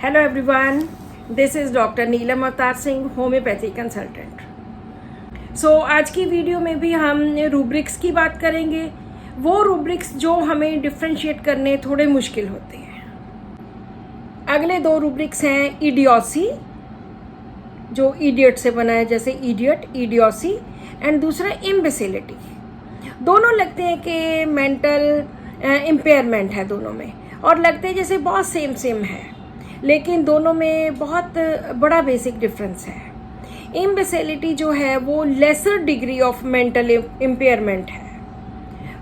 Hello everyone, this is doctor Neelam Avtar Singh, homeopathy consultant. आज की video में भी हम रूब्रिक्स की बात करेंगे। वो रूब्रिक्स जो हमें डिफ्रेंशिएट करने थोड़े मुश्किल होते हैं। अगले दो रूब्रिक्स हैं इडियोसी, जो इडियट से बना है, जैसे इडियट, इडियोसी, एंड दूसरा इम्बेसिलिटी। दोनों लगते हैं कि मेंटल इम्पेयरमेंट है दोनों में, और लगते हैं जैसे बहुत सेम है, लेकिन दोनों में बहुत बड़ा बेसिक डिफरेंस है। इम्बेसिलिटी जो है वो lesser degree of mental impairment है।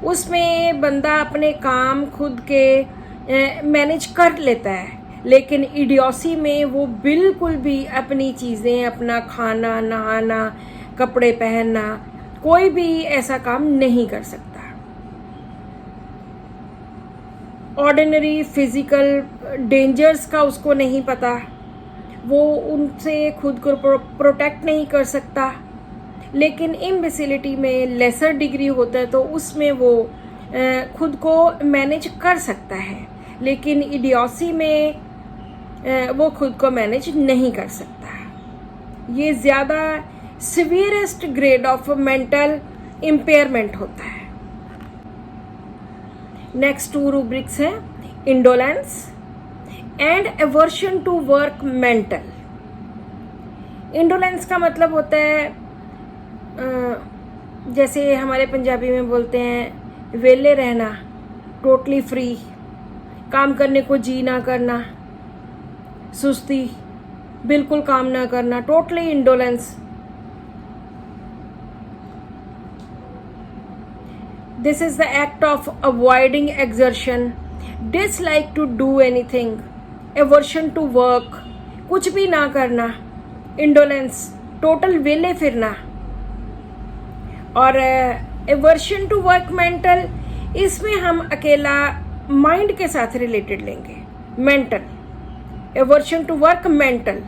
उसमें बंदा अपने काम खुद के मैनेज कर लेता है, लेकिन इडियोसी में वो बिल्कुल भी अपनी चीज़ें, अपना खाना, नहाना, कपड़े पहनना, कोई भी ऐसा काम नहीं कर सकता। ऑर्डिनरी फिजिकल डेंजर्स का उसको नहीं पता, वो उनसे खुद को प्रोटेक्ट नहीं कर सकता। लेकिन इम्बेसिलिटी में लेसर डिग्री होता है, तो उसमें वो खुद को मैनेज कर सकता है, लेकिन इडियोसी में वो खुद को मैनेज नहीं कर सकता। ये ज़्यादा severest grade of mental impairment होता है। नेक्स्ट टू रूब्रिक्स हैं indolence and aversion to work mental. Indolence का मतलब होता है, जैसे हमारे पंजाबी में बोलते हैं, वेले रहना, टोटली फ्री, काम करने को जी ना करना, सुस्ती, बिल्कुल काम ना करना, totally indolence. This is the act of avoiding exertion, dislike to do anything, aversion to work, कुछ भी ना करना, indolence, total वेले फिरना। और aversion to work mental, इसमें हम अकेला माइंड के साथ रिलेटेड लेंगे। Mental, aversion to work mental,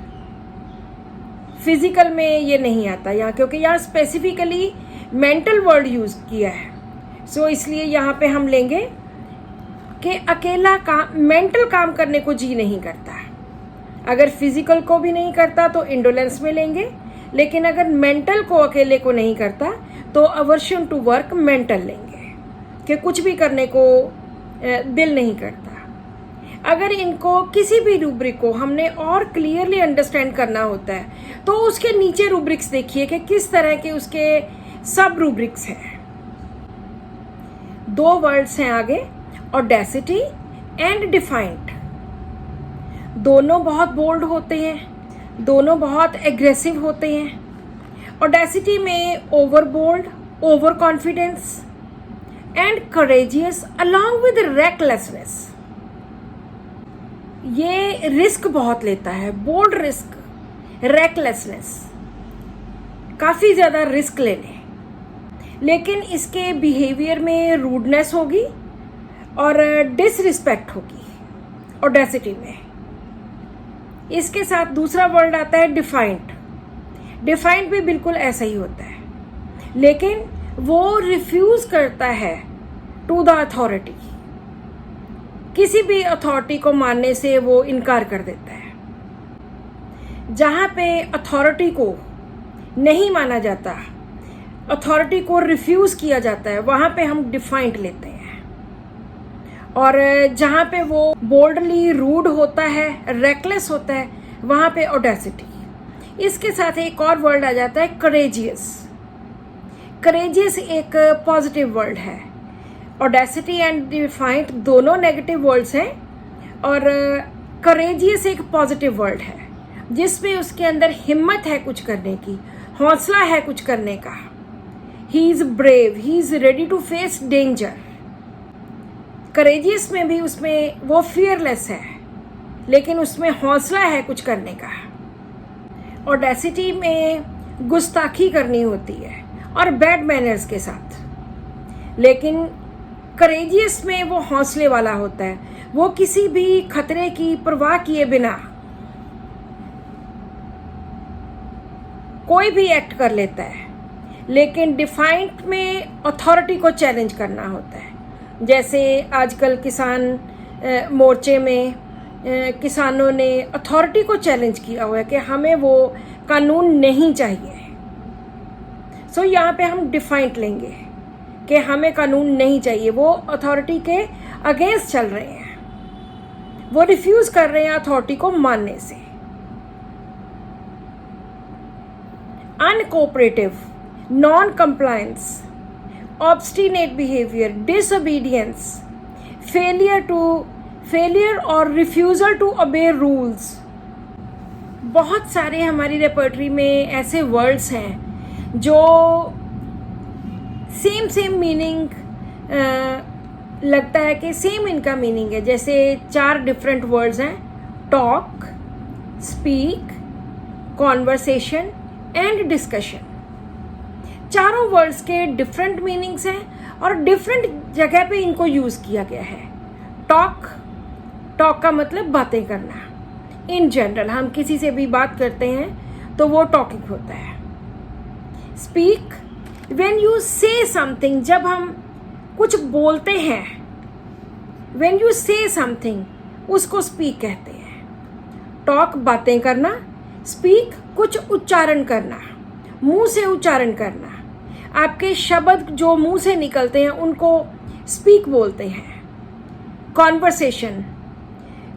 physical में ये नहीं आता यहाँ, क्योंकि यहाँ स्पेसिफिकली मेंटल वर्ड यूज किया है। इसलिए यहाँ पे हम लेंगे कि अकेला काम, मेंटल काम करने को जी नहीं करता। अगर फिजिकल को भी नहीं करता तो इंडोलेंस में लेंगे, लेकिन अगर मेंटल को अकेले को नहीं करता तो अवर्शन टू वर्क मेंटल लेंगे, कि कुछ भी करने को दिल नहीं करता। अगर इनको किसी भी रूब्रिक को हमने और क्लियरली अंडरस्टैंड करना होता है, तो उसके नीचे रूब्रिक्स देखिए कि किस तरह के उसके सब रूब्रिक्स हैं। दो वर्ड्स हैं आगे, ऑडेसिटी एंड डिफाइंड। दोनों बहुत बोल्ड होते हैं, दोनों बहुत एग्रेसिव होते हैं। ऑडेसिटी में over bold, over confidence and courageous along with recklessness. ये रिस्क बहुत लेता है, बोल्ड रिस्क, रेकलेसनेस, काफ़ी ज़्यादा रिस्क लेने, लेकिन इसके बिहेवियर में रूडनेस होगी और डिसरिस्पेक्ट होगी ऑडेसिटी में। इसके साथ दूसरा वर्ड आता है डिफाइंड। डिफाइंड भी बिल्कुल ऐसा ही होता है, लेकिन वो रिफ्यूज करता है टू द अथॉरिटी। किसी भी अथॉरिटी को मानने से वो इनकार कर देता है। जहाँ पे अथॉरिटी को नहीं माना जाता, अथॉरिटी को रिफ्यूज किया जाता है, वहाँ पे हम डिफाइंड लेते हैं। और जहाँ पे वो बोल्डली रूड होता है, रेकलेस होता है, वहाँ पे ऑडेसिटी। इसके साथ एक और वर्ड आ जाता है करेजियस। करेजियस एक पॉजिटिव वर्ड है। ऑडेसिटी एंड डिफाइंड दोनों नेगेटिव वर्ड्स हैं, और करेजियस एक पॉजिटिव वर्ड है, जिसमें उसके अंदर हिम्मत है कुछ करने की, हौसला है कुछ करने का। He is brave, he is ready to face danger. Courageous में भी उसमें वो फियरलेस है, लेकिन उसमें हौसला है कुछ करने का। ऑडेसिटी में गुस्ताखी करनी होती है और बैड मैनर्स के साथ, लेकिन करेजियस में वो हौसले वाला होता है। वो किसी भी खतरे की परवाह किए बिना कोई भी एक्ट कर लेता है। लेकिन डिफाइंड में अथॉरिटी को चैलेंज करना होता है, जैसे आजकल किसान मोर्चे में किसानों ने अथॉरिटी को चैलेंज किया हुआ है कि हमें वो कानून नहीं चाहिए। सो यहाँ पे हम डिफाइंड लेंगे कि हमें कानून नहीं चाहिए। वो अथॉरिटी के अगेंस्ट चल रहे हैं, वो रिफ्यूज कर रहे हैं अथॉरिटी को मानने से। Uncooperative, non compliance, obstinate behaviour, disobedience, failure और रिफ्यूजल टू ओबे रूल्स। बहुत सारे हमारी रेपर्टरी में ऐसे वर्ड्स हैं जो सेम मीनिंग लगता है कि सेम इनका मीनिंग है। जैसे 4 डिफरेंट वर्ड्स हैं, talk, speak, conversation and discussion. चारों वर्ड्स के डिफरेंट मीनिंग्स हैं और डिफरेंट जगह पे इनको यूज किया गया है। टॉक का मतलब बातें करना। इन जनरल हम किसी से भी बात करते हैं तो वो टॉकिंग होता है। स्पीक, व्हेन यू से समथिंग, जब हम कुछ बोलते हैं, व्हेन यू से समथिंग, उसको स्पीक कहते हैं। टॉक बातें करना, स्पीक कुछ उच्चारण करना, मुंह से उच्चारण करना। आपके शब्द जो मुंह से निकलते हैं उनको स्पीक बोलते हैं।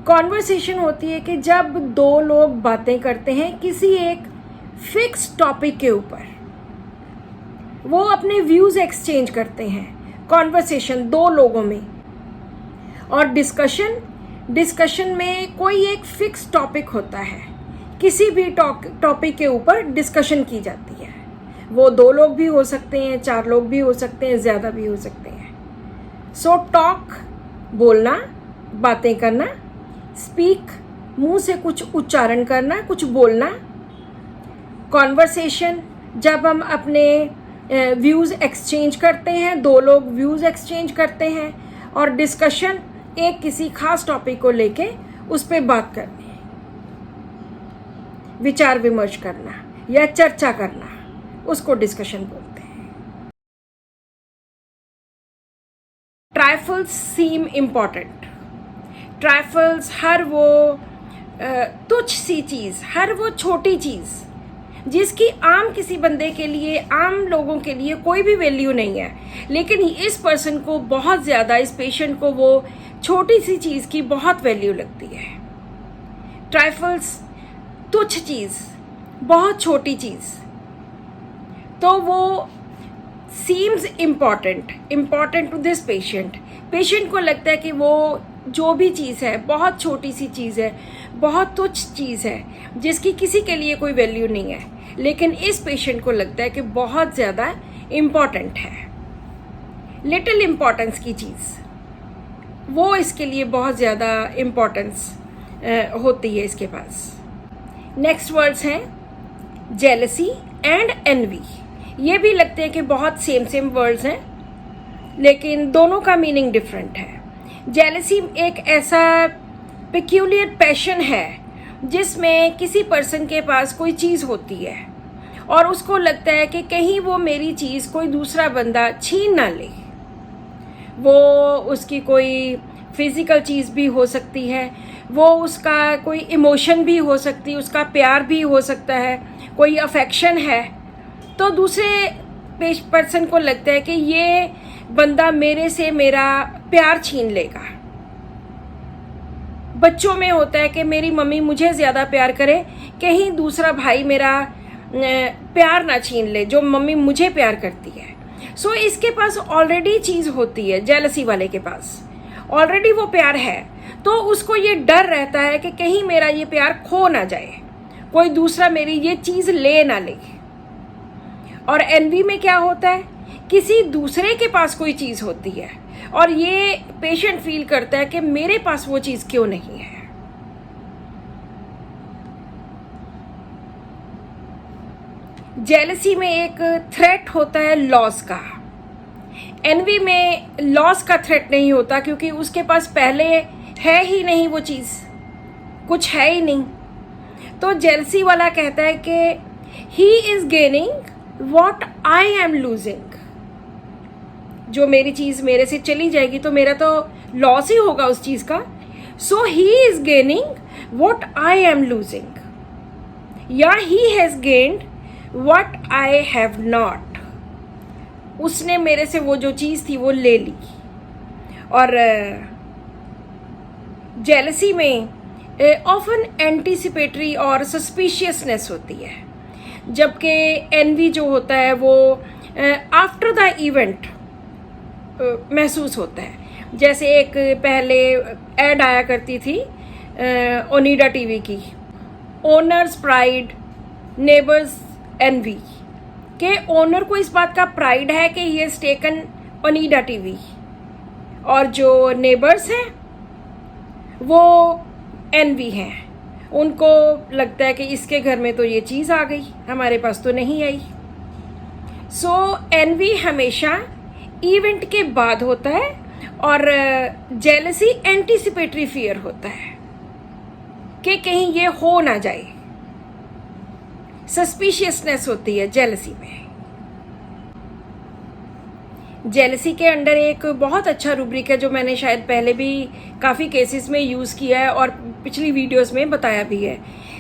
कॉन्वर्सेशन होती है कि जब 2 लोग बातें करते हैं किसी एक फिक्स टॉपिक के ऊपर, वो अपने व्यूज एक्सचेंज करते हैं। कॉन्वर्सेशन 2 लोगों में। और डिस्कशन में कोई एक फिक्स टॉपिक होता है, किसी भी टॉपिक के ऊपर डिस्कशन की जाती है। वो 2 लोग भी हो सकते हैं, 4 लोग भी हो सकते हैं, ज़्यादा भी हो सकते हैं। सो टॉक बोलना, बातें करना, स्पीक मुंह से कुछ उच्चारण करना, कुछ बोलना। कॉन्वर्सेशन जब हम अपने व्यूज़ एक्सचेंज करते हैं, 2 लोग व्यूज़ एक्सचेंज करते हैं। और डिस्कशन एक किसी खास टॉपिक को लेके उस पर बात करनी, विचार विमर्श करना या चर्चा करना, उसको डिस्कशन बोलते हैं। ट्राइफल्स सीम इम्पॉर्टेंट। ट्राइफल्स हर वो तुच्छ सी चीज़, हर वो छोटी चीज़ जिसकी आम किसी बंदे के लिए, आम लोगों के लिए कोई भी वैल्यू नहीं है, लेकिन इस पर्सन को बहुत ज़्यादा, इस पेशेंट को वो छोटी सी चीज़ की बहुत वैल्यू लगती है। ट्राइफल्स तुच्छ चीज़, बहुत छोटी चीज़, तो वो seems important to this patient को लगता है कि वो जो भी चीज़ है बहुत छोटी सी चीज़ है, बहुत तुच्छ चीज़ है जिसकी किसी के लिए कोई वैल्यू नहीं है, लेकिन इस पेशेंट को लगता है कि बहुत ज़्यादा इम्पॉर्टेंट है। लिटिल इम्पॉर्टेंस की चीज़, वो इसके लिए बहुत ज़्यादा इम्पॉर्टेंस होती है इसके पास। नेक्स्ट वर्ड्स हैं जेलसी एंड एनवी। ये भी लगते हैं कि बहुत सेम वर्ड्स हैं, लेकिन दोनों का मीनिंग डिफरेंट है। जेलसी एक ऐसा पेक्यूलियर पैशन है जिसमें किसी पर्सन के पास कोई चीज़ होती है और उसको लगता है कि कहीं वो मेरी चीज़ कोई दूसरा बंदा छीन ना ले। वो उसकी कोई फिजिकल चीज़ भी हो सकती है, वो उसका कोई इमोशन भी हो सकती है, उसका प्यार भी हो सकता है, कोई अफेक्शन है। तो दूसरे पर्सन को लगता है कि ये बंदा मेरे से मेरा प्यार छीन लेगा। बच्चों में होता है कि मेरी मम्मी मुझे ज़्यादा प्यार करे, कहीं दूसरा भाई मेरा प्यार ना छीन ले जो मम्मी मुझे प्यार करती है। सो इसके पास ऑलरेडी चीज़ होती है, जेलसी वाले के पास ऑलरेडी वो प्यार है, तो उसको ये डर रहता है कि कहीं मेरा ये प्यार खो ना जाए, कोई दूसरा मेरी ये चीज़ ले ना ले। और एनवी में क्या होता है, किसी दूसरे के पास कोई चीज़ होती है और ये पेशेंट फील करता है कि मेरे पास वो चीज़ क्यों नहीं है। जेलसी में एक थ्रेट होता है लॉस का, एनवी में लॉस का थ्रेट नहीं होता क्योंकि उसके पास पहले है ही नहीं, वो चीज़ कुछ है ही नहीं। तो जेलसी वाला कहता है कि he is gaining what I am losing. जो मेरी चीज़ मेरे से चली जाएगी तो मेरा तो लॉस ही होगा उस चीज़ का, So he is gaining what I am losing. या he has gained what I have not. उसने मेरे से वो जो चीज़ थी वो ले ली. और जेलसी में ऑफन एंटीसिपेटरी और सस्पिशियसनेस होती है, जबकि एनवी जो होता है वो आफ्टर द इवेंट महसूस होता है. जैसे एक पहले ऐड आया करती थी ओनिडा टीवी की, ओनर्स प्राइड नेबर्स एनवी, के ओनर को इस बात का प्राइड है कि he has taken Onida TV, और जो नेबर्स हैं वो एनवी हैं. उनको लगता है कि इसके घर में तो ये चीज़ आ गई, हमारे पास तो नहीं आई. सो एनवी हमेशा इवेंट के बाद होता है और जेलसी एंटीसिपेटरी फियर होता है कि कहीं ये हो ना जाए. सस्पिशियसनेस होती है जेलसी में. जेलसी के अंडर एक बहुत अच्छा रूब्रिक है जो मैंने शायद पहले भी काफ़ी केसेस में यूज़ किया है और पिछली वीडियोस में बताया भी है.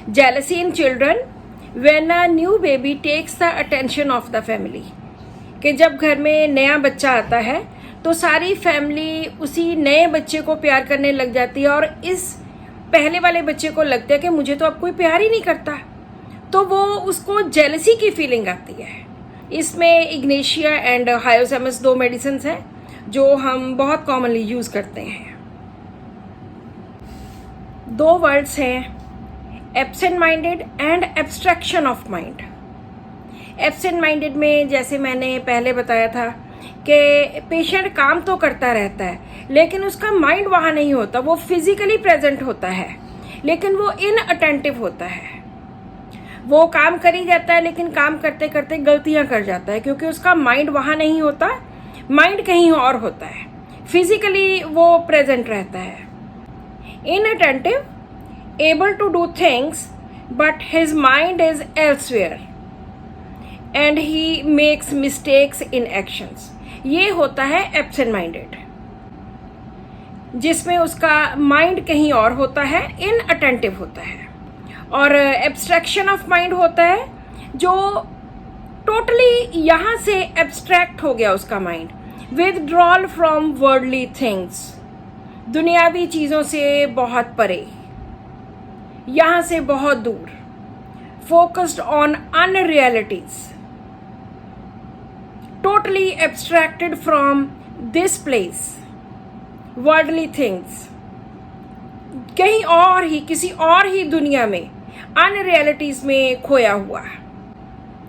Jealousy in children when a new baby takes the attention of the family, कि जब घर में नया बच्चा आता है तो सारी फैमिली उसी नए बच्चे को प्यार करने लग जाती है, और इस पहले वाले बच्चे को लगता है कि मुझे तो अब कोई प्यार ही नहीं करता, तो वो उसको जेलसी की फीलिंग आती है. इसमें इग्नेशिया एंड हायोसेमस 2 मेडिसिन हैं जो हम बहुत कॉमनली यूज़ करते हैं. 2 वर्ड्स हैं, absent minded and abstraction of mind. Absent minded में जैसे मैंने पहले बताया था कि पेशेंट काम तो करता रहता है लेकिन उसका माइंड वहाँ नहीं होता. वो फिजिकली प्रेजेंट होता है लेकिन वो इनअटेंटिव होता है. वो काम कर ही जाता है लेकिन काम करते करते गलतियां कर जाता है क्योंकि उसका माइंड वहाँ नहीं होता, माइंड कहीं और होता है. फिजिकली वो प्रेजेंट रहता है. Inattentive, able to do things but his mind is elsewhere and he makes mistakes in actions. ये होता है एब्सेंट माइंडेड, जिसमें उसका माइंड कहीं और होता है, इनअटेंटिव होता है. और एब्स्ट्रैक्शन ऑफ माइंड होता है जो टोटली यहाँ से एब्स्ट्रैक्ट हो गया उसका mind. Withdrawal from worldly things, दुनियावी चीज़ों से बहुत परे, यहाँ से बहुत दूर. Focused on unrealities, totally abstracted from this place. Worldly things, कहीं और ही, किसी और ही दुनिया में, अनरियलिटीज में खोया हुआ.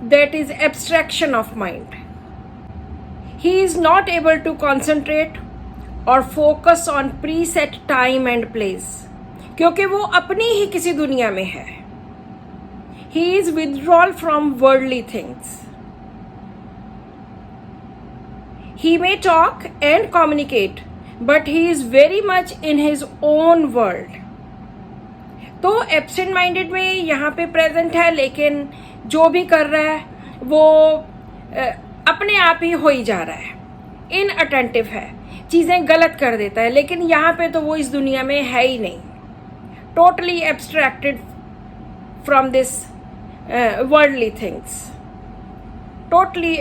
That is abstraction of mind. He is not able to concentrate और focus on preset time and place, क्योंकि वो अपनी ही किसी दुनिया में है. He is withdrawal from worldly things. He may talk and communicate but he is very much in his own world. तो एब्सेंट माइंडेड में यहाँ पे प्रेजेंट है लेकिन जो भी कर रहा है वो अपने आप ही हो ही जा रहा है. इनअटेंटिव है, चीज़ें गलत कर देता है, लेकिन यहाँ पे तो वो इस दुनिया में है ही नहीं. Totally abstracted from this worldly things. Totally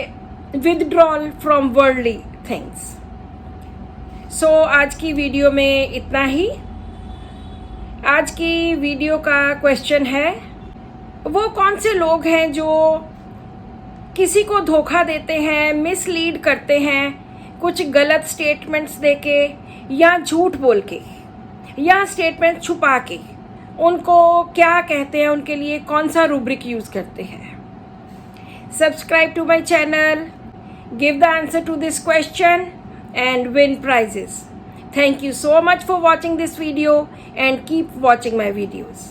withdrawal from worldly things. So आज की वीडियो में इतना ही. आज की वीडियो का क्वेश्चन है, वो कौन से लोग हैं जो किसी को धोखा देते हैं, मिसलीड करते हैं, कुछ गलत स्टेटमेंट्स देके या झूठ बोल के या स्टेटमेंट छुपा के, उनको क्या कहते हैं, उनके लिए कौन सा रूब्रिक यूज़ करते हैं. Subscribe to my channel, give the answer to this question and win prizes. Thank you so much for watching this video and keep watching my videos.